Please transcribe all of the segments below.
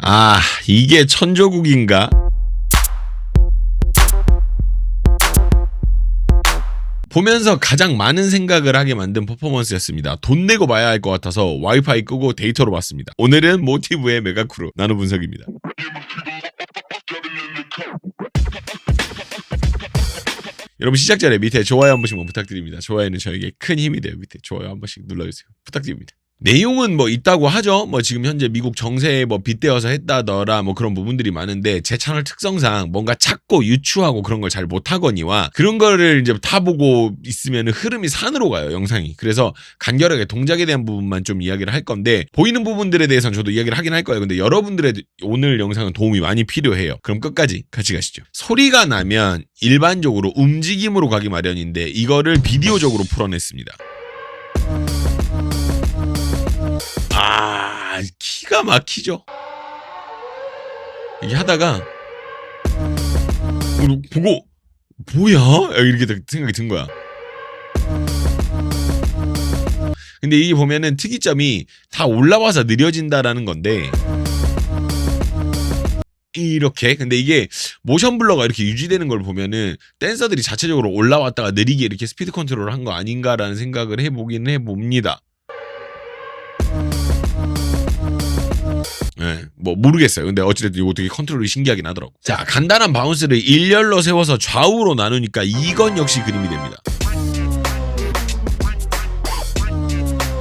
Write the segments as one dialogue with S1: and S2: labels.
S1: 아, 이게 천조국인가? 보면서 가장 많은 생각을 하게 만든 퍼포먼스였습니다. 돈 내고 봐야 할 것 같아서 와이파이 끄고 데이터로 봤습니다. 오늘은 모티브의 메가크루 나노 분석입니다. 여러분 시작 전에 밑에 좋아요 한 번씩만 부탁드립니다. 좋아요는 저에게 큰 힘이 돼요. 밑에 좋아요 한 번씩 눌러주세요. 부탁드립니다. 내용은 뭐 있다고 하죠. 뭐 지금 현재 미국 정세에 뭐 빗대어서 했다더라 뭐 그런 부분들이 많은데 제 채널 특성상 뭔가 찾고 유추하고 그런 걸 잘 못하거니와 그런 거를 이제 다 보고 있으면 흐름이 산으로 가요 영상이. 그래서 간결하게 동작에 대한 부분만 좀 이야기를 할 건데 보이는 부분들에 대해서는 저도 이야기를 하긴 할 거예요. 근데 여러분들의 오늘 영상은 도움이 많이 필요해요. 그럼 끝까지 같이 가시죠. 소리가 나면 일반적으로 움직임으로 가기 마련인데 이거를 비디오적으로 풀어냈습니다. 아, 기가 막히죠. 이게 하다가 보고 뭐야? 이렇게 생각이 든 거야. 근데 이게 보면은 특이점이 다 올라와서 느려진다라는 건데 이렇게. 근데 이게 모션 블러가 이렇게 유지되는 걸 보면은 댄서들이 자체적으로 올라왔다가 느리게 이렇게 스피드 컨트롤을 한 거 아닌가라는 생각을 해보긴 해봅니다. 네, 뭐 모르겠어요. 근데 어찌됐든 이거 되게 컨트롤이 신기하긴 하더라고. 자, 간단한 바운스를 일렬로 세워서 좌우로 나누니까 이건 역시 그림이 됩니다.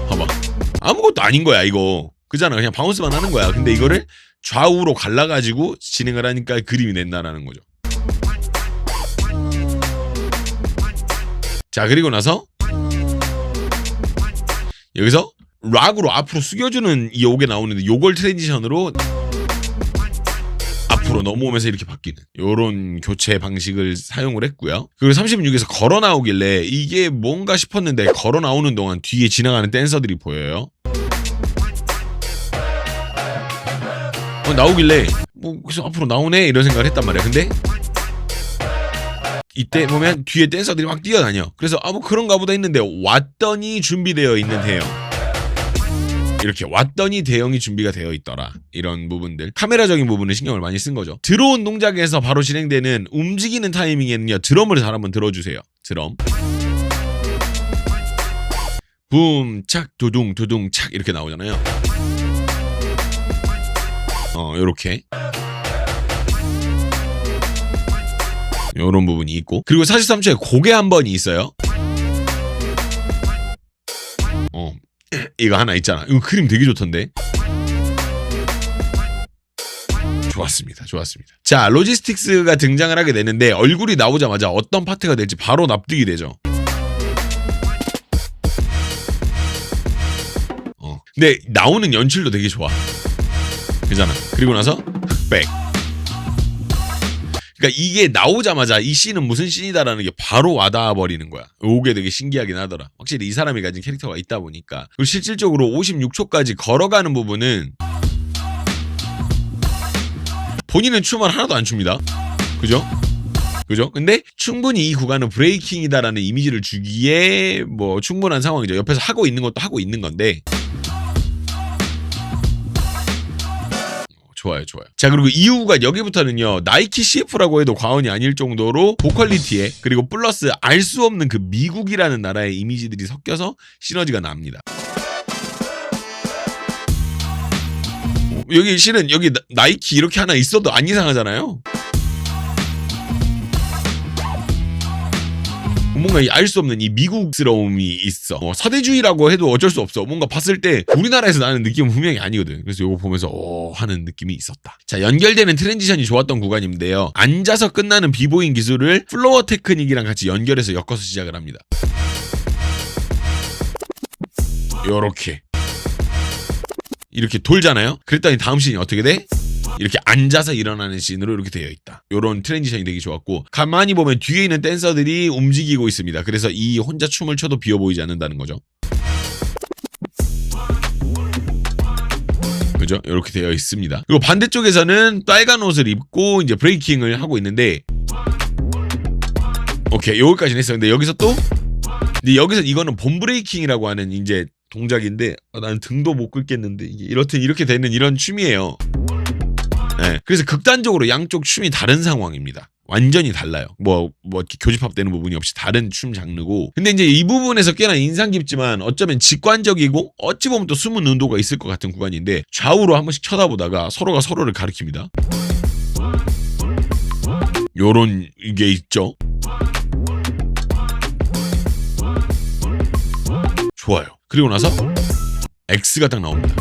S1: 봐봐, 아무것도 아닌 거야 이거. 그잖아. 그냥 바운스만 하는 거야. 근데 이거를 좌우로 갈라가지고 진행을 하니까 그림이 된다라는 거죠. 자, 그리고 나서 여기서 락으로 앞으로 숙여주는 이 요게 나오는데 요걸 트랜지션으로 앞으로 넘어오면서 이렇게 바뀌는 요런 교체 방식을 사용을 했고요. 그리고 36에서 걸어 나오길래 이게 뭔가 싶었는데 걸어 나오는 동안 뒤에 지나가는 댄서들이 보여요. 나오길래 뭐 그래서 앞으로 나오네 이런 생각을 했단 말이야. 근데 이때 보면 뒤에 댄서들이 막 뛰어다녀. 그래서 뭐 그런가 보다 했는데 왔더니 준비되어 있는 대형. 이렇게 왔더니 대형이 준비가 되어 있더라. 이런 부분들. 카메라적인 부분은 신경을 많이 쓴 거죠. 들어온 동작에서 바로 진행되는 움직이는 타이밍에는요. 드럼을 잘 한번 들어주세요. 드럼. 붐, 착, 두둥, 두둥, 착 이렇게 나오잖아요. 요렇게. 요런 부분이 있고. 그리고 43초에 고개 한 번이 있어요. 이거 하나 있잖아. 이거 그림 되게 좋던데. 좋았습니다. 좋았습니다. 자, 로지스틱스가 등장을 하게 되는데 얼굴이 나오자마자 어떤 파트가 될지 바로 납득이 되죠. 근데 나오는 연출도 되게 좋아. 그잖아. 그리고 나서 흑백. 그러니까 이게 나오자마자 이 씬은 무슨 씬이다라는 게 바로 와닿아 버리는 거야. 요게 되게 신기하긴 하더라. 확실히 이 사람이 가진 캐릭터가 있다 보니까. 그리고 실질적으로 56초까지 걸어가는 부분은 본인은 춤을 하나도 안 춥니다. 그죠? 그죠? 근데 충분히 이 구간은 브레이킹이다라는 이미지를 주기에 뭐 충분한 상황이죠. 옆에서 하고 있는 것도 하고 있는 건데. 좋아요, 좋아요. 자, 그리고 이후가 여기부터는요, 나이키 CF라고 해도 과언이 아닐 정도로 고퀄리티에, 그리고 플러스 알 수 없는 그 미국이라는 나라의 이미지들이 섞여서 시너지가 납니다. 여기 실은 여기 나이키 이렇게 하나 있어도 안 이상하잖아요. 뭔가 알 수 없는 이 미국스러움이 있어. 서대주의라고 해도 어쩔 수 없어. 뭔가 봤을 때 우리나라에서 나는 느낌은 분명히 아니거든. 그래서 이거 보면서 하는 느낌이 있었다. 자, 연결되는 트랜지션이 좋았던 구간인데요. 앉아서 끝나는 비보잉 기술을 플로어 테크닉이랑 같이 연결해서 엮어서 시작을 합니다. 요렇게 이렇게 돌잖아요. 그랬더니 다음 씬이 어떻게 돼? 이렇게 앉아서 일어나는 씬으로 이렇게 되어 있다. 요런 트랜지션이 되게 좋았고, 가만히 보면 뒤에 있는 댄서들이 움직이고 있습니다. 그래서 이 혼자 춤을 춰도 비어 보이지 않는다는 거죠. 그죠? 이렇게 되어 있습니다. 그리고 반대쪽에서는 빨간 옷을 입고 이제 브레이킹을 하고 있는데, 오케이, 여기까지는 했어요. 근데 여기서 또, 근데 여기서 이거는 본 브레이킹이라고 하는 이제 동작인데, 나는 등도 못 긁겠는데, 이게 이렇게 되는 이런 춤이에요. 예. 그래서 극단적으로 양쪽 춤이 다른 상황입니다. 완전히 달라요. 뭐 이렇게 교집합되는 부분이 없이 다른 춤 장르고. 근데 이제 이 부분에서 꽤나 인상 깊지만 어쩌면 직관적이고 어찌 보면 또 숨은 의도가 있을 것 같은 구간인데 좌우로 한 번씩 쳐다보다가 서로가 서로를 가리킵니다. 요런 게 있죠. 좋아요. 그리고 나서 X가 딱 나옵니다.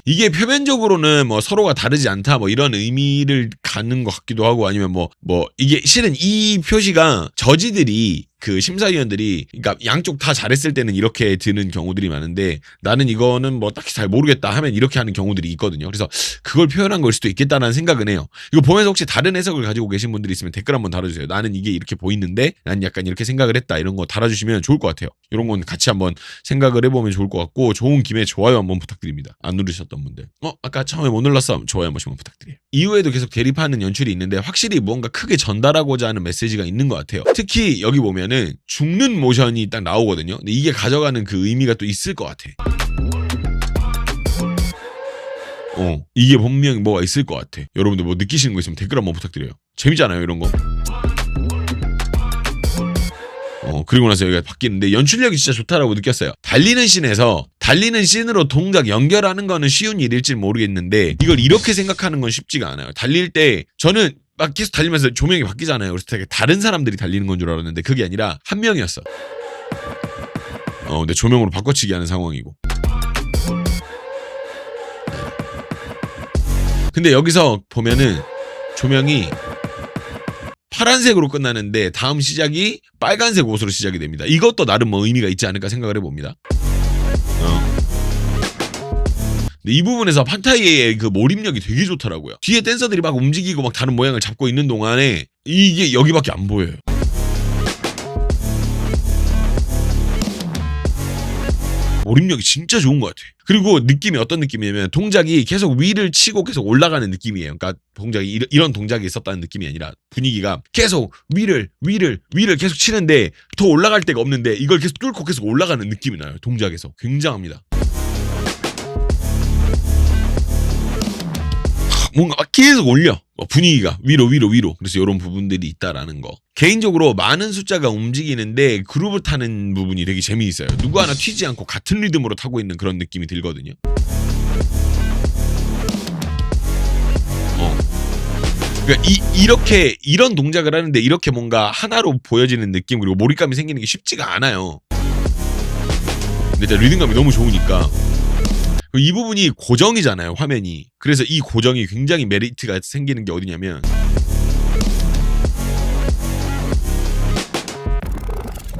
S1: 이게 표면적으로는 뭐 서로가 다르지 않다 뭐 이런 의미를 갖는 것 같기도 하고 아니면 뭐 이게 실은 이 표시가 저지들이 그 심사위원들이 그러니까 양쪽 다 잘했을 때는 이렇게 드는 경우들이 많은데 나는 이거는 뭐 딱히 잘 모르겠다 하면 이렇게 하는 경우들이 있거든요. 그래서 그걸 표현한 걸 수도 있겠다라는 생각은 해요. 이거 보면서 혹시 다른 해석을 가지고 계신 분들이 있으면 댓글 한번 달아주세요. 나는 이게 이렇게 보이는데 난 약간 이렇게 생각을 했다 이런 거 달아주시면 좋을 것 같아요. 이런 건 같이 한번 생각을 해보면 좋을 것 같고 좋은 김에 좋아요 한번 부탁드립니다. 안 누르셨던 분들 아까 처음에 못 눌렀어? 좋아요 한 번씩만 부탁드려요. 이후에도 계속 대립하는 연출이 있는데 확실히 뭔가 크게 전달하고자 하는 메시지가 있는 것 같아요. 특히 여기 보면은 죽는 모션이 딱 나오거든요. 근데 이게 가져가는 그 의미가 또 있을 것 같아. 이게 분명히 뭐가 있을 것 같아. 여러분들 뭐 느끼시는 거 있으면 댓글 한번 부탁드려요. 재밌잖아요 이런 거. 그리고 나서 여기가 바뀌는데 연출력이 진짜 좋다라고 느꼈어요. 달리는 씬으로 동작 연결하는 거는 쉬운 일일지 모르겠는데 이걸 이렇게 생각하는 건 쉽지가 않아요. 달릴 때 저는 막 계속 달리면서 조명이 바뀌잖아요. 그래서 되게 다른 사람들이 달리는 건 줄 알았는데 그게 아니라 한 명이었어. 근데 조명으로 바꿔치기 하는 상황이고. 근데 여기서 보면은 조명이 파란색으로 끝나는데 다음 시작이 빨간색 옷으로 시작이 됩니다. 이것도 나름 뭐 의미가 있지 않을까 생각을 해봅니다. 근데 이 부분에서 판타이의 그 몰입력이 되게 좋더라고요. 뒤에 댄서들이 막 움직이고 막 다른 모양을 잡고 있는 동안에 이게 여기밖에 안 보여요. 몰입력이 진짜 좋은 것 같아. 그리고 느낌이 어떤 느낌이냐면 동작이 계속 위를 치고 계속 올라가는 느낌이에요. 그러니까 동작이 이런 동작이 있었다는 느낌이 아니라 분위기가 계속 위를 계속 치는데 더 올라갈 데가 없는데 이걸 계속 뚫고 계속 올라가는 느낌이 나요. 동작에서. 굉장합니다. 뭔가 계속 올려. 분위기가 위로. 그래서 이런 부분들이 있다라는 거. 개인적으로 많은 숫자가 움직이는데 그루브 타는 부분이 되게 재미있어요. 누구 하나 튀지 않고 같은 리듬으로 타고 있는 그런 느낌이 들거든요. 그러니까 이렇게 이런 동작을 하는데 이렇게 뭔가 하나로 보여지는 느낌 그리고 몰입감이 생기는 게 쉽지가 않아요. 근데 진짜 리듬감이 너무 좋으니까. 이 부분이 고정이잖아요, 화면이. 그래서 이 고정이 굉장히 메리트가 생기는 게 어디냐면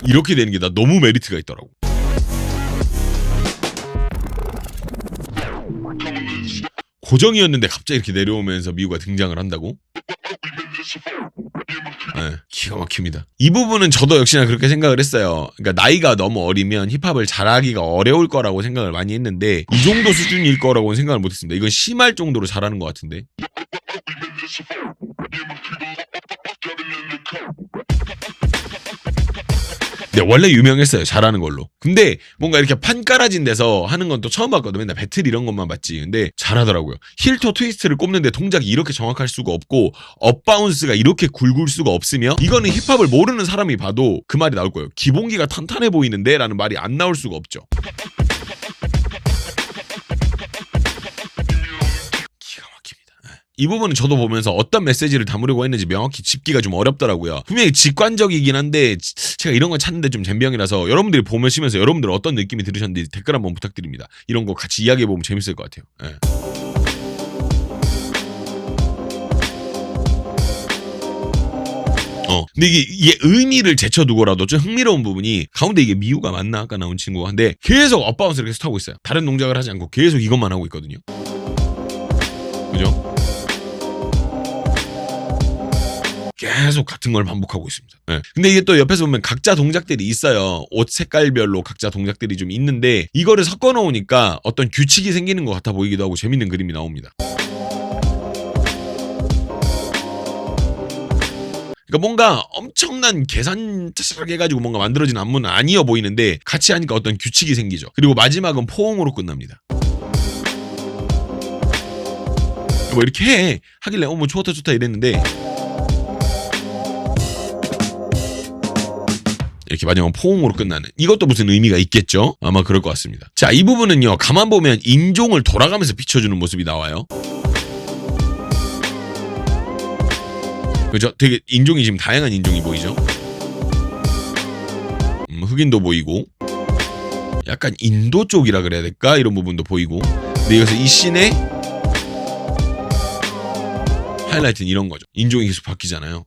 S1: 이렇게 되는 게 나 너무 메리트가 있더라고. 고정이었는데 갑자기 이렇게 내려오면서 미우가 등장을 한다고? 네, 기가 막힙니다. 이 부분은 저도 역시나 그렇게 생각을 했어요. 그러니까 나이가 너무 어리면 힙합을 잘하기가 어려울 거라고 생각을 많이 했는데 이 정도 수준일 거라고는 생각을 못했습니다. 이건 심할 정도로 잘하는 것 같은데. 네, 원래 유명했어요. 잘하는 걸로. 근데 뭔가 이렇게 판 깔아진 데서 하는 건 또 처음 봤거든. 맨날 배틀 이런 것만 봤지. 근데 잘하더라고요. 힐터 트위스트를 꼽는데 동작이 이렇게 정확할 수가 없고 업바운스가 이렇게 굵을 수가 없으며 이거는 힙합을 모르는 사람이 봐도 그 말이 나올 거예요. 기본기가 탄탄해 보이는데 라는 말이 안 나올 수가 없죠. 이 부분은 저도 보면서 어떤 메시지를 담으려고 했는지 명확히 짚기가 좀 어렵더라고요. 분명히 직관적이긴 한데 제가 이런 걸 찾는데 좀 젬병이라서 여러분들이 보시면서 여러분들 어떤 느낌이 들으셨는지 댓글 한번 부탁드립니다. 이런 거 같이 이야기해보면 재밌을 것 같아요. 네. 근데 이게 의미를 제쳐두고라도 좀 흥미로운 부분이 가운데 이게 미우가 맞나? 아까 나온 친구가. 근데 계속 업바운스를 계속 타고 있어요. 다른 동작을 하지 않고 계속 이것만 하고 있거든요. 그죠? 계속 같은 걸 반복하고 있습니다. 네. 근데 이게 또 옆에서 보면 각자 동작들이 있어요. 옷 색깔별로 각자 동작들이 좀 있는데 이거를 섞어 놓으니까 어떤 규칙이 생기는 것 같아 보이기도 하고 재밌는 그림이 나옵니다. 그러니까 뭔가 엄청난 계산 짜잘하게 해가지고 뭔가 만들어진 안무는 아니어 보이는데 같이 하니까 어떤 규칙이 생기죠. 그리고 마지막은 포옹으로 끝납니다. 뭐 이렇게 해 하길래 뭐 좋다 이랬는데 이렇게 마지막은 포옹으로 끝나는 이것도 무슨 의미가 있겠죠? 아마 그럴 것 같습니다. 자, 이 부분은요 가만 보면 인종을 돌아가면서 비춰주는 모습이 나와요. 그죠? 되게 인종이 지금 다양한 인종이 보이죠? 흑인도 보이고 약간 인도 쪽이라 그래야 될까? 이런 부분도 보이고. 근데 여기서 이 씬의 하이라이트는 이런 거죠. 인종이 계속 바뀌잖아요.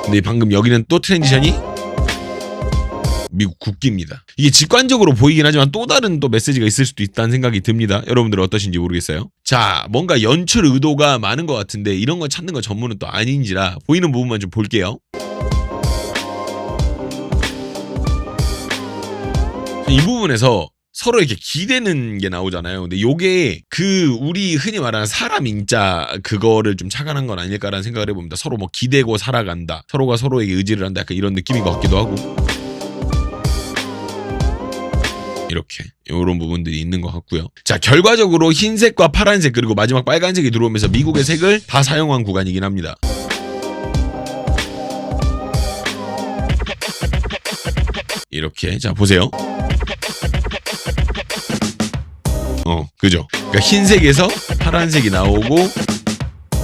S1: 근데 방금 여기는 또 트랜지션이 미국 국기입니다. 이게 직관적으로 보이긴 하지만 또 다른 또 메시지가 있을 수도 있다는 생각이 듭니다. 여러분들은 어떠신지 모르겠어요. 자, 뭔가 연출 의도가 많은 것 같은데 이런 거 찾는 거 전문은 또 아닌지라 보이는 부분만 좀 볼게요. 이 부분에서 서로 이렇게 기대는 게 나오잖아요. 근데 요게 우리 흔히 말하는 사람 인자 그거를 좀 착안한 건 아닐까라는 생각을 해봅니다. 서로 뭐 기대고 살아간다. 서로가 서로에게 의지를 한다. 약간 이런 느낌인 것 같기도 하고. 이렇게 이런 부분들이 있는 것 같고요. 자, 결과적으로 흰색과 파란색 그리고 마지막 빨간색이 들어오면서 미국의 색을 다 사용한 구간이긴 합니다. 이렇게 자 보세요. 그죠? 그러니까 흰색에서 파란색이 나오고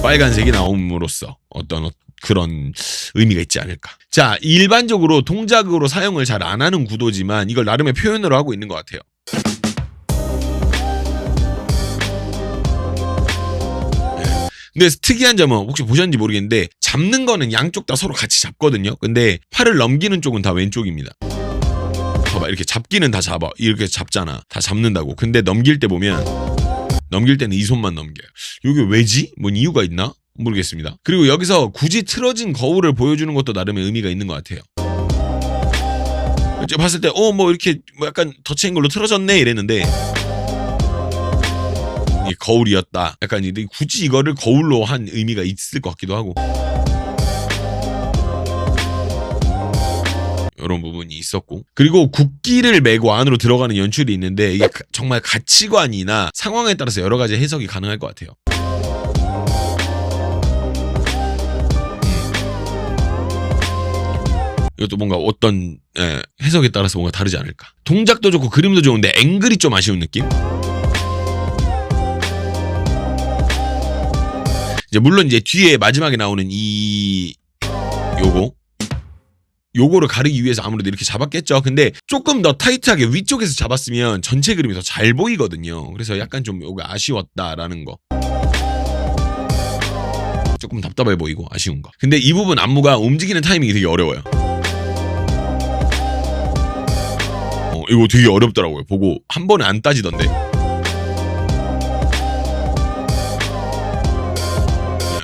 S1: 빨간색이 나옴으로써 어떤 그런 의미가 있지 않을까. 자, 일반적으로 동작으로 사용을 잘 안 하는 구도지만 이걸 나름의 표현으로 하고 있는 것 같아요. 근데 특이한 점은 혹시 보셨는지 모르겠는데 잡는 거는 양쪽 다 서로 같이 잡거든요. 근데 팔을 넘기는 쪽은 다 왼쪽입니다. 봐봐, 이렇게 잡기는 다 잡아. 이렇게 잡잖아. 다 잡는다고. 근데 넘길 때 보면 넘길 때는 이 손만 넘겨요. 이게 왜지? 뭔 이유가 있나? 모르겠습니다. 그리고 여기서 굳이 틀어진 거울을 보여주는 것도 나름의 의미가 있는 것 같아요. 봤을 때 뭐 이렇게 뭐 약간 덧치인 걸로 틀어졌네 이랬는데 이게 거울이었다. 약간 굳이 이거를 거울로 한 의미가 있을 것 같기도 하고. 이런 부분이 있었고. 그리고 국기를 메고 안으로 들어가는 연출이 있는데 이게 정말 가치관이나 상황에 따라서 여러 가지 해석이 가능할 것 같아요. 이것도 뭔가 어떤 해석에 따라서 뭔가 다르지 않을까. 동작도 좋고 그림도 좋은데 앵글이 좀 아쉬운 느낌? 이제 물론 이제 뒤에 마지막에 나오는 요거를 가리기 위해서 아무래도 이렇게 잡았겠죠. 근데 조금 더 타이트하게 위쪽에서 잡았으면 전체 그림이 더 잘 보이거든요. 그래서 약간 좀 요거 아쉬웠다라는 거. 조금 답답해 보이고 아쉬운 거. 근데 이 부분 안무가 움직이는 타이밍이 되게 어려워요. 이거 되게 어렵더라고요. 보고 한 번에 안 따지던데.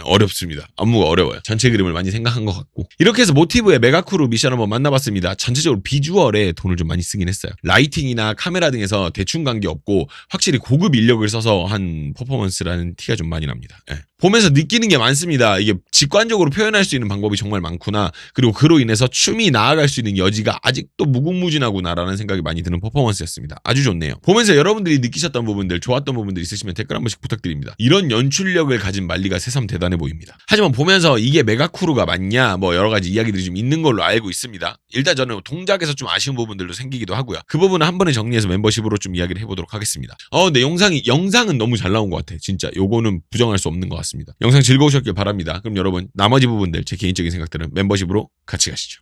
S1: 어렵습니다. 안무가 어려워요. 전체 그림을 많이 생각한 것 같고. 이렇게 해서 모티브의 메가크루 미션 한번 만나봤습니다. 전체적으로 비주얼에 돈을 좀 많이 쓰긴 했어요. 라이팅이나 카메라 등에서 대충 관계없고 확실히 고급 인력을 써서 한 퍼포먼스라는 티가 좀 많이 납니다. 보면서 느끼는 게 많습니다. 이게 직관적으로 표현할 수 있는 방법이 정말 많구나. 그리고 그로 인해서 춤이 나아갈 수 있는 여지가 아직도 무궁무진하구나라는 생각이 많이 드는 퍼포먼스였습니다. 아주 좋네요. 보면서 여러분들이 느끼셨던 부분들, 좋았던 부분들 있으시면 댓글 한 번씩 부탁드립니다. 이런 연출력을 가진 말리가 새삼 대단해 보입니다. 하지만 보면서 이게 메가크루가 맞냐 뭐 여러 가지 이야기들이 좀 있는 걸로 알고 있습니다. 일단 저는 동작에서 좀 아쉬운 부분들도 생기기도 하고요. 그 부분은 한 번에 정리해서 멤버십으로 좀 이야기를 해보도록 하겠습니다. 근데 영상은 너무 잘 나온 것 같아. 진짜 요거는 부정할 수 없는 것 같습니다. 영상 즐거우셨길 바랍니다. 그럼 여러분 나머지 부분들 제 개인적인 생각들은 멤버십으로 같이 가시죠.